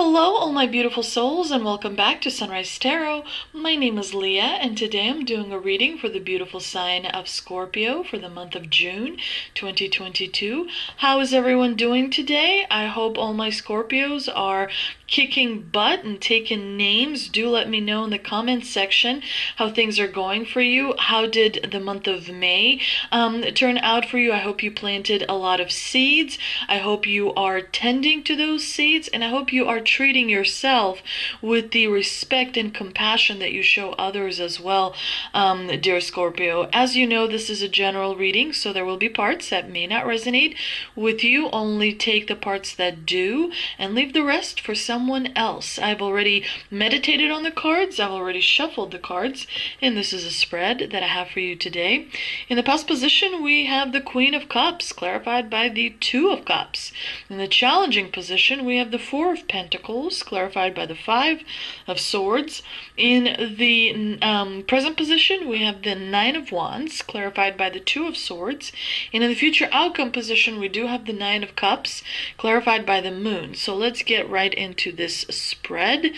Hello, all my beautiful souls, and welcome back to Sunrise Tarot. My name is Leah, and today I'm doing a reading for the beautiful sign of Scorpio for the month of June 2022. How is everyone doing today? I hope all my Scorpios are kicking butt and taking names. Do let me know in the comments section how things are going for you. How did the month of May turn out for you? I hope you planted a lot of seeds. I hope you are tending to those seeds, and I hope you are treating yourself with the respect and compassion that you show others as well, dear Scorpio. As you know, this is a general reading, so there will be parts that may not resonate with you. Only take the parts that do and leave the rest for someone else. I've already meditated on the cards, I've already shuffled the cards, and this is a spread that I have for you today. In the past position, we have the Queen of Cups, clarified by the Two of Cups. In the challenging position, we have the Four of Pentacles, clarified by the Five of Swords. In the present position, we have the Nine of Wands, clarified by the Two of Swords. And in the future outcome position, we do have the Nine of Cups, clarified by the Moon. So let's get right into this spread.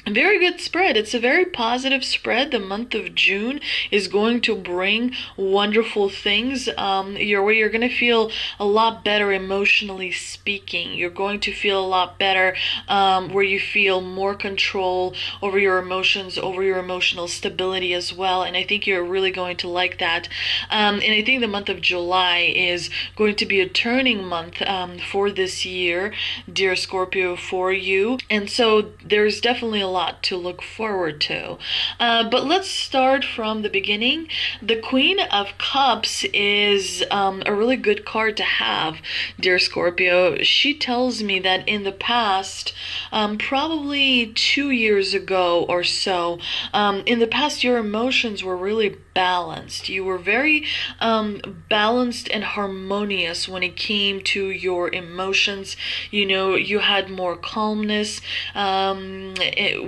A very good spread. It's a very positive spread. The month of June is going to bring wonderful things your way. You're going to feel a lot better emotionally speaking. You're going to feel a lot better where you feel more control over your emotions, over your emotional stability as well. And I think you're really going to like that. And I think the month of July is going to be a turning month for this year, dear Scorpio, for you. And so there's definitely a lot to look forward to. But let's start from the beginning. The Queen of Cups is a really good card to have, dear Scorpio. She tells me that in the past, probably 2 years ago or so, in the past your emotions were really balanced. You were very balanced and harmonious when it came to your emotions. You know, you had more calmness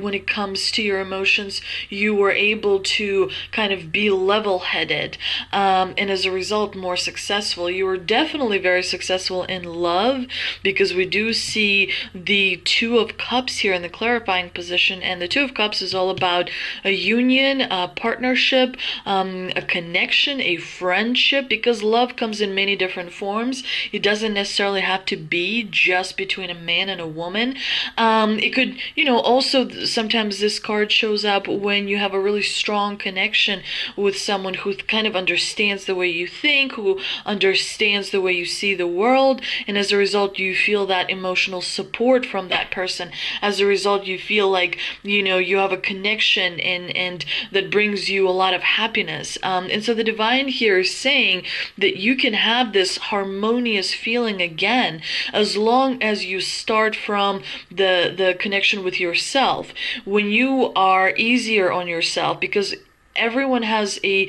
when it comes to your emotions. You were able to kind of be level-headed and as a result more successful. You were definitely very successful in love, because we do see the Two of Cups here in the clarifying position, and the Two of Cups is all about a union, a partnership, a connection, a friendship, because love comes in many different forms. It doesn't necessarily have to be just between a man and a woman. It could, you know, also sometimes this card shows up when you have a really strong connection with someone who kind of understands the way you think, who understands the way you see the world, and as a result you feel that emotional support from that person. As a result you feel like, you know, you have a connection and that brings you a lot of happiness. And so the divine here is saying that you can have this harmonious feeling again as long as you start from the connection with yourself. When you are easier on yourself, because everyone has a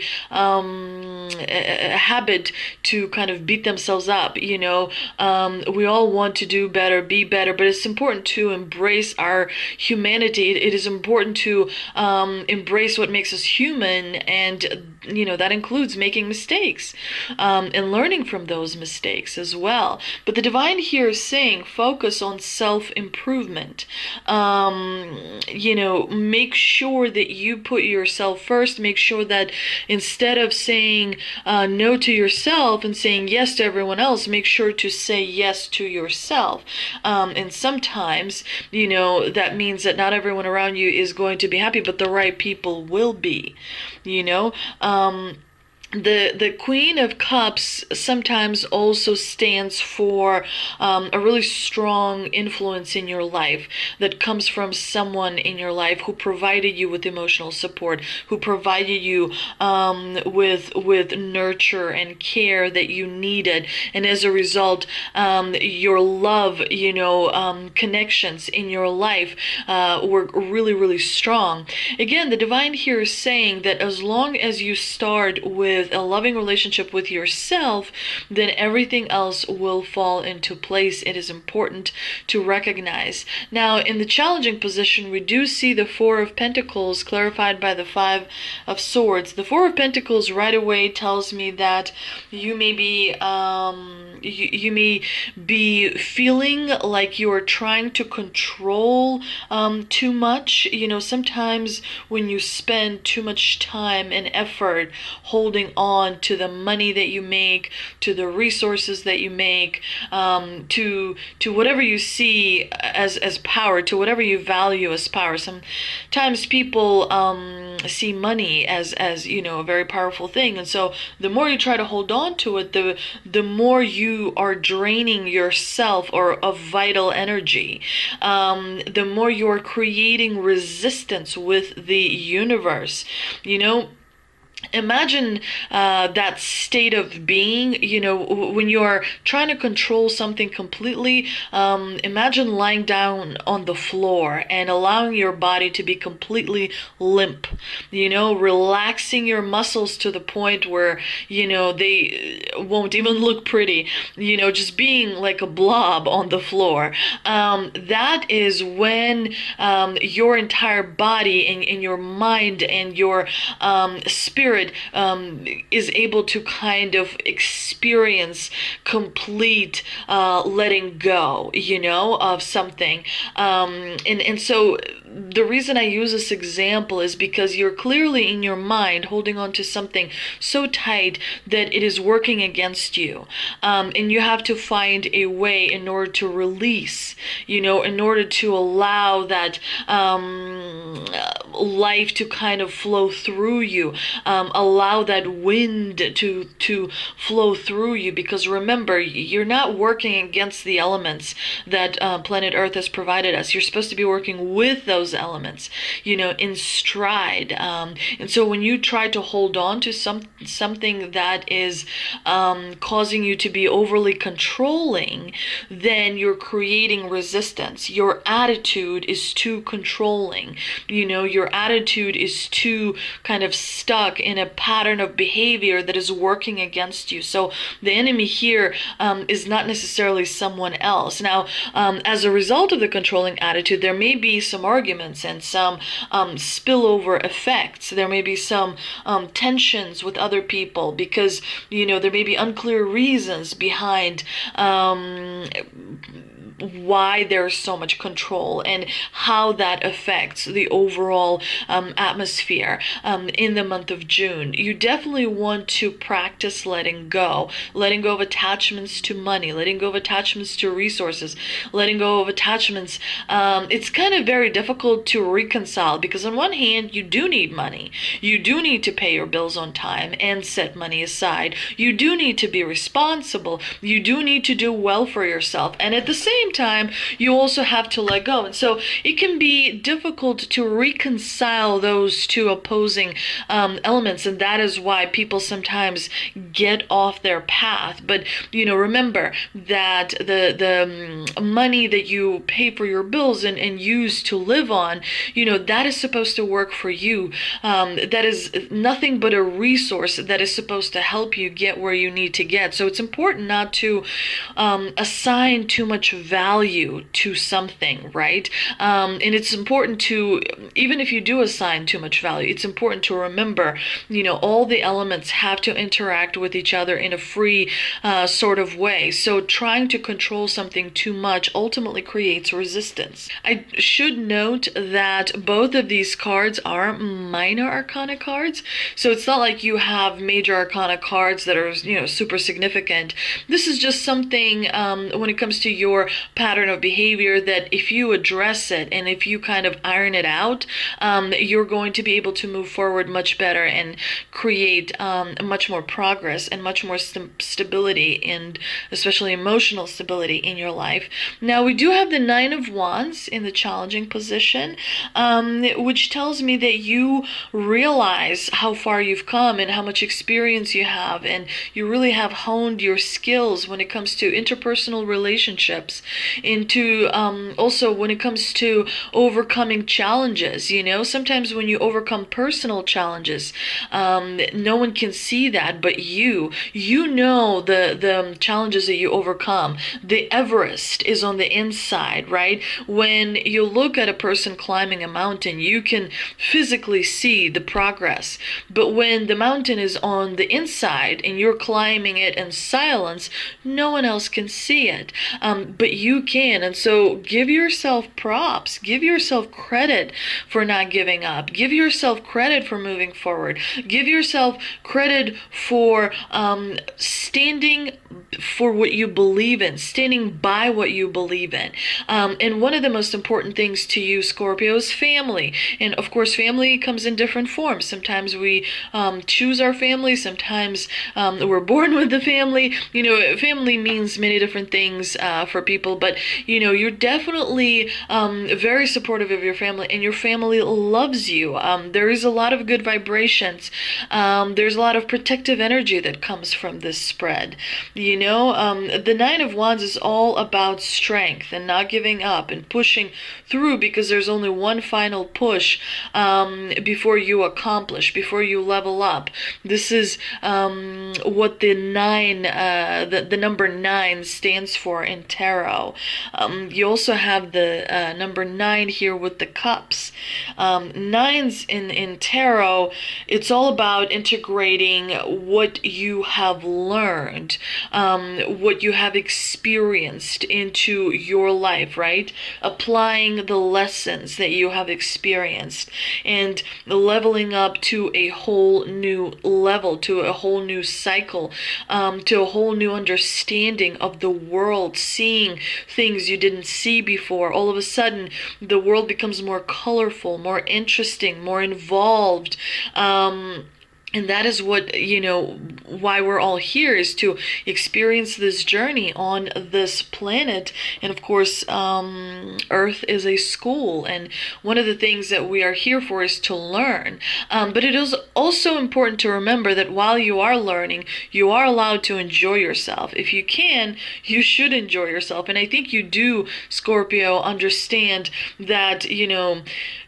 habit to kind of beat themselves up, you know. We all want to do better, be better, but it's important to embrace our humanity. It is important to embrace what makes us human, and you know, that includes making mistakes and learning from those mistakes as well. But the divine here is saying focus on self-improvement. You know, make sure that you put yourself first. Make sure that instead of saying no to yourself and saying yes to everyone else, make sure to say yes to yourself. And sometimes, you know, that means that not everyone around you is going to be happy, but the right people will be, you know. The Queen of Cups sometimes also stands for a really strong influence in your life that comes from someone in your life who provided you with emotional support, who provided you with nurture and care that you needed, and as a result your love, you know, connections in your life were really, really strong. Again, the divine here is saying that as long as you start with a loving relationship with yourself, then everything else will fall into place. It is important to recognize. Now, in the challenging position, we do see the Four of Pentacles clarified by the Five of Swords. The Four of Pentacles right away tells me that you may be you may be feeling like you're trying to control too much. Sometimes when you spend too much time and effort holding on to the money that you make, to the resources that you make, to whatever you see as power, to whatever you value as power. Sometimes people see money as a very powerful thing, and so the more you try to hold on to it, the more you are draining yourself or of vital energy. The more you are creating resistance with the universe. Imagine that state of being, when you're trying to control something completely. Imagine lying down on the floor and allowing your body to be completely limp, relaxing your muscles to the point where, they won't even look pretty, just being like a blob on the floor. That is when your entire body and your mind and your spirit is able to kind of experience complete letting go, of something. And so the reason I use this example is because you're clearly in your mind holding on to something so tight that it is working against you. And you have to find a way in order to release, in order to allow that life to kind of flow through you. Allow that wind to flow through you, because remember, you're not working against the elements that planet Earth has provided us. You're supposed to be working with those elements, in stride. And so when you try to hold on to something that is causing you to be overly controlling, then you're creating resistance. Your attitude is too controlling. Your attitude is too kind of stuck in a pattern of behavior that is working against you. So the enemy here is not necessarily someone else. Now, as a result of the controlling attitude, there may be some arguments and some spillover effects. There may be some tensions with other people because, there may be unclear reasons behind why there's so much control and how that affects the overall atmosphere in the month of June. You definitely want to practice letting go of attachments to money, letting go of attachments to resources, letting go of attachments. It's kind of very difficult to reconcile because on one hand, you do need money. You do need to pay your bills on time and set money aside. You do need to be responsible. You do need to do well for yourself. And at the same time, you also have to let go. And so it can be difficult to reconcile those two opposing elements. And that is why people sometimes get off their path. But, remember that the money that you pay for your bills and use to live on, that is supposed to work for you. That is nothing but a resource that is supposed to help you get where you need to get. So it's important not to assign too much value to something, right? And it's important to, even if you do assign too much value, it's important to remember, all the elements have to interact with each other in a free sort of way. So trying to control something too much ultimately creates resistance. I should note that both of these cards are minor arcana cards. So it's not like you have major arcana cards that are, super significant. This is just something when it comes to your pattern of behavior that if you address it and if you kind of iron it out, you're going to be able to move forward much better and create much more progress and much more stability, and especially emotional stability in your life. Now, we do have the Nine of Wands in the challenging position, which tells me that you realize how far you've come and how much experience you have, and you really have honed your skills when it comes to interpersonal relationships. into also when it comes to overcoming challenges. Sometimes when you overcome personal challenges, no one can see that but you know the challenges that you overcome. The Everest is on the inside, right? When you look at a person climbing a mountain, you can physically see the progress. But when the mountain is on the inside and you're climbing it in silence, no one else can see it. But you can. And so give yourself props. Give yourself credit for not giving up. Give yourself credit for moving forward. Give yourself credit for standing for what you believe in, standing by what you believe in. And one of the most important things to you, Scorpio, is family. And of course, family comes in different forms. Sometimes we choose our family. Sometimes we're born with the family. Family means many different things for people, but you're definitely very supportive of your family, and your family loves you. There is a lot of good vibrations. There's a lot of protective energy that comes from this spread. The Nine of Wands is all about strength and not giving up and pushing through, because there's only one final push before you accomplish, before you level up. This is what the number 9 stands for in tarot. You also have the number 9 here with the cups. Nines in tarot, it's all about integrating what you have learned, what you have experienced into your life, right? Applying the lessons that you have experienced and leveling up to a whole new level, to a whole new cycle, to a whole new understanding of the world, seeing things you didn't see before. All of a sudden, the world becomes more colorful, more interesting, more involved. And that is what, why we're all here, is to experience this journey on this planet. And of course, Earth is a school. And one of the things that we are here for is to learn. But it is also important to remember that while you are learning, you are allowed to enjoy yourself. If you can, you should enjoy yourself. And I think you do, Scorpio, understand that,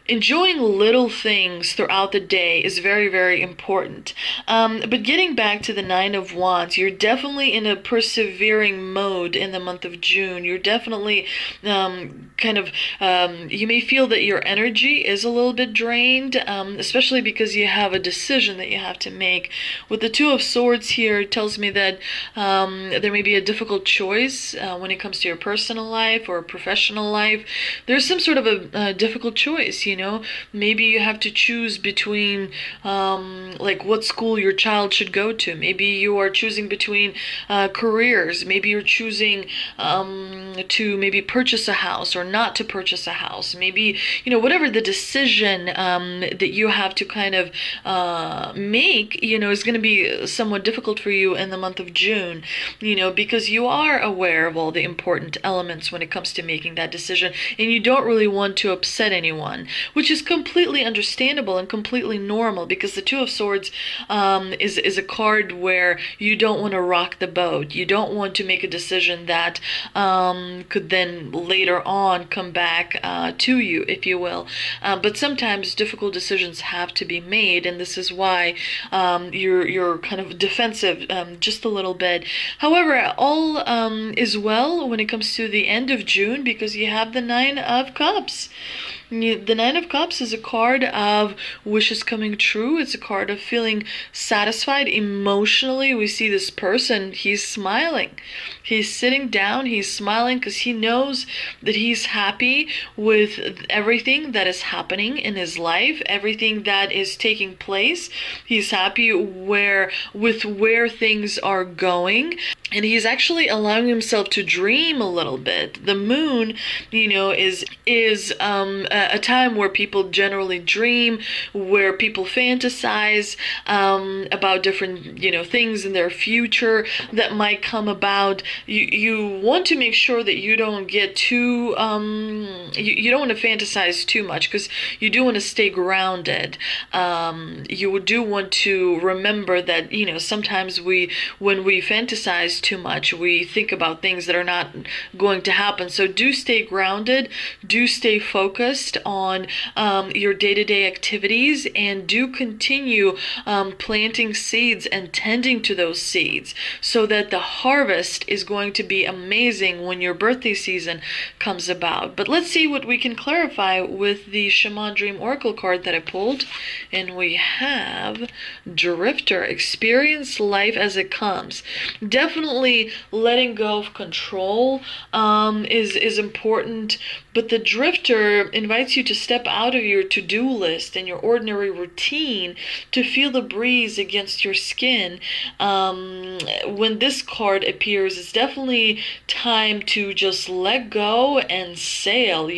enjoying little things throughout the day is very, very important. But getting back to the Nine of Wands, you're definitely in a persevering mode in the month of June. You're definitely you may feel that your energy is a little bit drained, especially because you have a decision that you have to make. With the Two of Swords here, it tells me that there may be a difficult choice when it comes to your personal life or professional life. There's some sort of a difficult choice, Maybe you have to choose between what school your child should go to. Maybe you are choosing between careers. Maybe you're choosing to maybe purchase a house or not to purchase a house. Maybe, whatever the decision that you have to kind of make, is going to be somewhat difficult for you in the month of June, because you are aware of all the important elements when it comes to making that decision, and you don't really want to upset anyone, which is completely understandable and completely normal, because the Two of Swords is a card where you don't want to rock the boat. You don't want to make a decision that could then later on come back to you, if you will. But sometimes difficult decisions have to be made, and this is why you're kind of defensive just a little bit. However, all is well when it comes to the end of June, because you have the Nine of Cups. The Nine of Cups is a card of wishes coming true. It's a card of feeling satisfied emotionally. We see this person, he's smiling. He's sitting down, he's smiling because he knows that he's happy with everything that is happening in his life, everything that is taking place. He's happy with where things are going. And he's actually allowing himself to dream a little bit. The moon, is a time where people generally dream, where people fantasize about different, things in their future that might come about. You want to make sure that you don't get too, you don't want to fantasize too much, because you do want to stay grounded. You do want to remember that, sometimes when we fantasize too much, we think about things that are not going to happen. So do stay grounded, do stay focused on your day-to-day activities, and do continue planting seeds and tending to those seeds, so that the harvest is going to be amazing when your birthday season comes about. But let's see what we can clarify with the Shaman Dream Oracle card that I pulled. And we have Drifter. Experience life as it comes. Definitely letting go of control is important, but the Drifter invites you to step out of your to-do list and your ordinary routine to feel the breeze against your skin. When this card appears, it's definitely time to just let go and sail,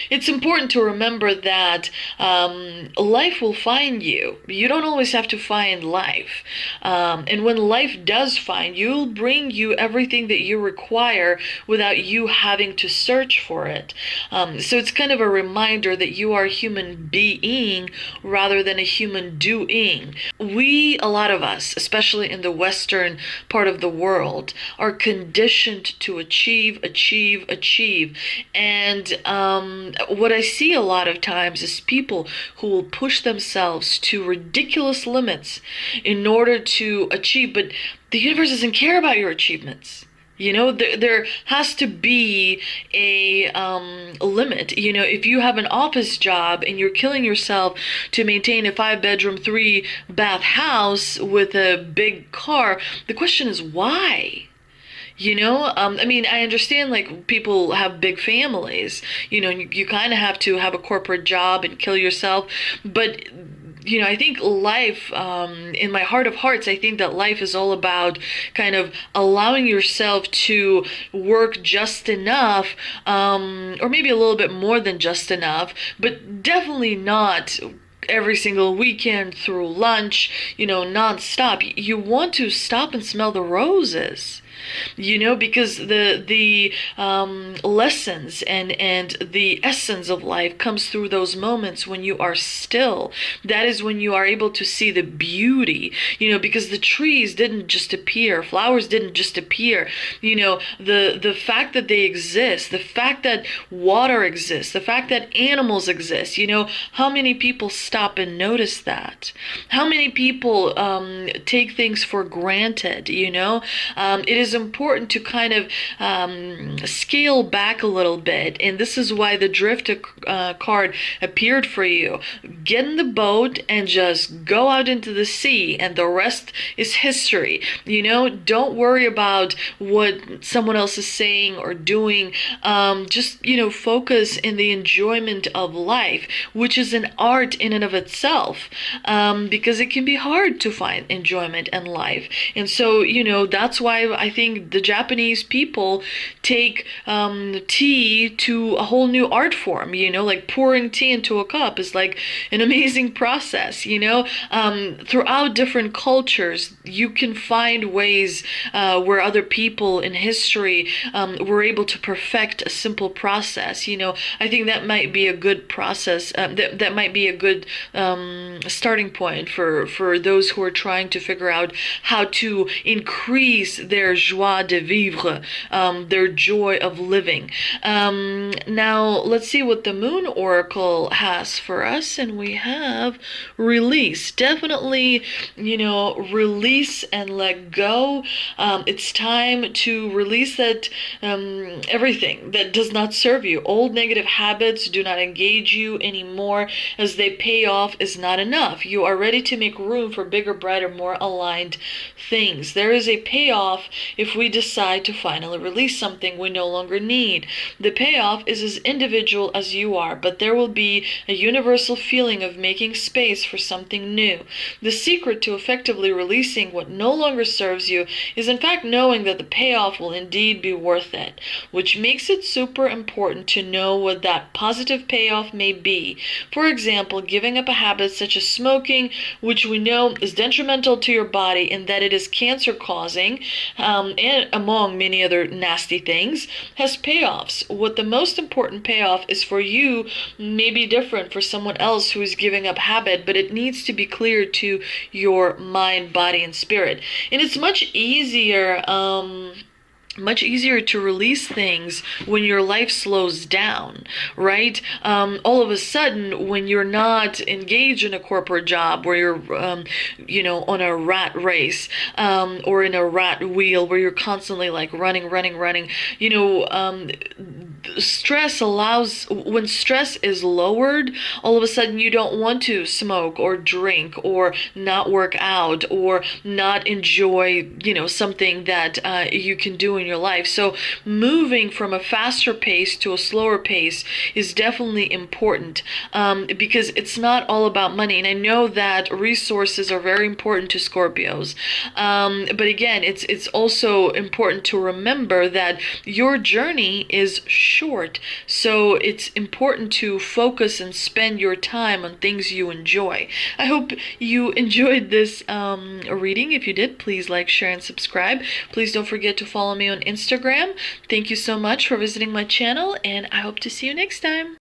It's important to remember that life will find you. You don't always have to find life. And when life does find you, it'll bring you everything that you require without you having to search for it. So it's kind of a reminder that you are a human being rather than a human doing. A lot of us, especially in the Western part of the world, are conditioned to achieve. And what I see a lot of times is people who will push themselves to ridiculous limits in order to achieve, but the universe doesn't care about your achievements. There has to be a limit. If you have an office job and you're killing yourself to maintain a 5-bedroom, 3-bath house with a big car, the question is why? I understand, like, people have big families, you kind of have to have a corporate job and kill yourself, but I think life, in my heart of hearts, I think that life is all about kind of allowing yourself to work just enough, or maybe a little bit more than just enough, but definitely not every single weekend through lunch, nonstop. You want to stop and smell the roses. Because the lessons and the essence of life comes through those moments when you are still. That is when you are able to see the beauty, because the trees didn't just appear, flowers didn't just appear, the fact that they exist, the fact that water exists, the fact that animals exist, how many people stop and notice that? How many people take things for granted, It is important to kind of scale back a little bit, and this is why the Drifter card appeared for you. Get in the boat and just go out into the sea, and the rest is history. Don't worry about what someone else is saying or doing. Just focus in the enjoyment of life, which is an art in and of itself, because it can be hard to find enjoyment in life. And so that's why I think the Japanese people take tea to a whole new art form. Like pouring tea into a cup is like an amazing process. Throughout different cultures, you can find ways where other people in history were able to perfect a simple process. I think that might be a good process. That might be a good starting point for those who are trying to figure out how to increase their joie de vivre, their joy of living. Now, let's see what the Moon Oracle has for us, and we have release. Definitely, release and let go. It's time to release that everything that does not serve you. Old negative habits do not engage you anymore, as they pay off is not enough. You are ready to make room for bigger, brighter, more aligned things. There is a payoff if we decide to finally release something we no longer need. The payoff is as individual as you are, but there will be a universal feeling of making space for something new. The secret to effectively releasing what no longer serves you is in fact knowing that the payoff will indeed be worth it, which makes it super important to know what that positive payoff may be. For example, giving up a habit such as smoking, which we know is detrimental to your body in that it is cancer causing, and among many other nasty things, has payoffs. What the most important payoff is for you may be different for someone else who is giving up habit, but it needs to be clear to your mind, body, and spirit. And it's much easier to release things when your life slows down, right? All of a sudden, when you're not engaged in a corporate job where you're, on a rat race, or in a rat wheel where you're constantly like running, when stress is lowered, all of a sudden you don't want to smoke or drink or not work out or not enjoy, something that you can do in your life. So moving from a faster pace to a slower pace is definitely important, because it's not all about money. And I know that resources are very important to Scorpios. But again, it's also important to remember that your journey is short. So it's important to focus and spend your time on things you enjoy. I hope you enjoyed this reading. If you did, please like, share, and subscribe. Please don't forget to follow me on Instagram. Thank you so much for visiting my channel, and I hope to see you next time.